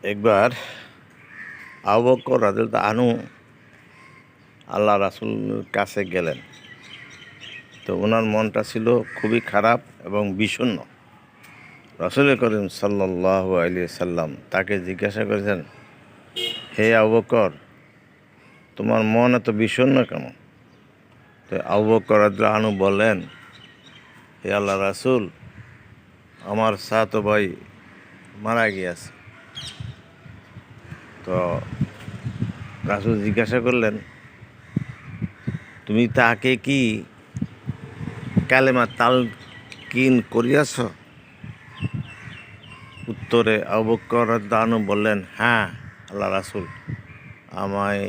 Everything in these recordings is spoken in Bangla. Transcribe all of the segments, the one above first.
একবার আবু বকর রাদিয়াল্লাহু আনহু আল্লাহ রাসূলের কাছে গেলেন। তো ওনার মনটা ছিল খুবই খারাপ এবং বিষণ্ণ। রাসূল করিম সাল্লাল্লাহু আলাইহি সাল্লাম তাকে জিজ্ঞাসা করেছেন, হে আবু বকর, তোমার মন এত বিষণ্ণ কেন? তো আবু বকর রাদিয়াল্লাহু আনহু বললেন, হে আল্লাহ রাসূল, আমার চাচাতো ভাই মারা গিয়েছে। তো রাসূল জিজ্ঞাসা করলেন, তুমি তাকে কি কালেমা তালকিন করিয়াছ? উত্তরে আবু বকর রাদিয়াল্লাহু আনহু বললেন, হ্যাঁ আল্লাহ রাসূল, আমায়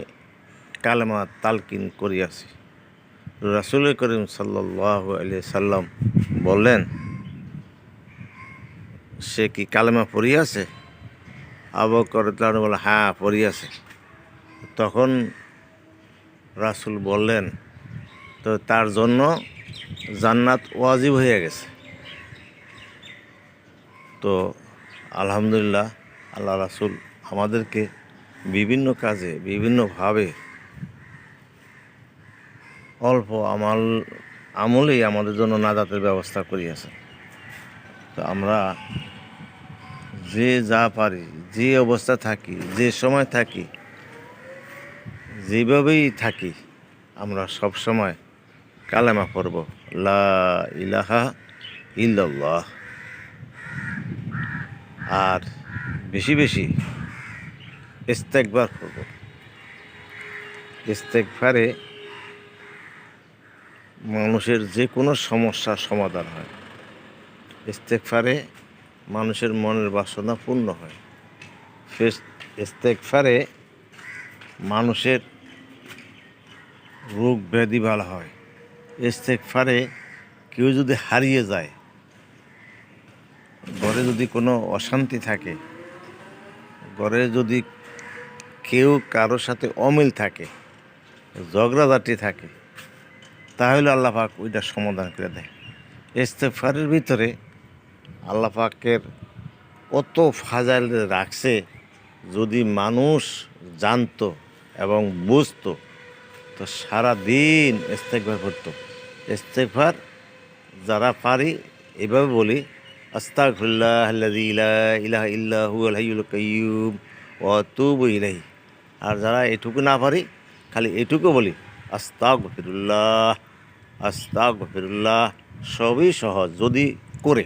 কালেমা তালকিন করিয়াছি। রাসূল করিম সাল্লাল্লাহু আলাইহি সাল্লাম বললেন, সে কি কালেমা পড়িয়াছে? আবু বকর রাদিয়াল্লাহু আনহু বললেন, হ্যাঁ পড়িয়াছে। তখন রাসূল বললেন, তো তার জন্য জান্নাত ওয়াজিব হয়ে গেছে। তো আলহামদুলিল্লাহ, আল্লাহ রাসূল আমাদেরকে বিভিন্ন কাজে বিভিন্নভাবে অল্প আমলেই আমাদের জন্য নাজাতের ব্যবস্থা করিয়াছে। তো আমরা যে যা পারি, যে অবস্থা থাকি, যে সময় থাকি, যেভাবেই থাকি, আমরা সব সময় কালেমা পড়ব, লা ইলাহা ইল্লাল্লাহ। আর বেশি বেশি ইস্তেগফার করব। ইস্তেগফারে মানুষের যে কোনো সমস্যার সমাধান হয়। ইস্তেগফারে মানুষের মনের বাসনা পূর্ণ হয়। ইস্তেগফারে মানুষের রোগ ব্যাধি ভালো হয়। ইস্তেগফারে কেউ যদি হারিয়ে যায়, ঘরে যদি কোনো অশান্তি থাকে, ঘরে যদি কেউ কারোর সাথে অমিল থাকে, ঝগড়াঝাটি থাকে, তাহলে আল্লাহ পাক ওইটা সমাধান করে দেয়। ইস্তেগফারের ভিতরে আল্লাহ পাকের কত ফাজাইল রাখছে, যদি মানুষ জানতো এবং বুঝতো তো সারাদিন ইস্তেগফার করতো। ইস্তেগফার যারা পারি এভাবে বলি, আস্তাগফিরুল্লাহাল্লাযী লা ইলাহা ইল্লা হুয়াল হাইয়ুল কাইয়্যুম ওয়া আতুবু ইলাইহি। আর যারা এটুকু না পারি, খালি এটুকু বলি, আস্তাগফিরুল্লাহ আস্তাগফিরুল্লাহ। সবই সহজ যদি করে।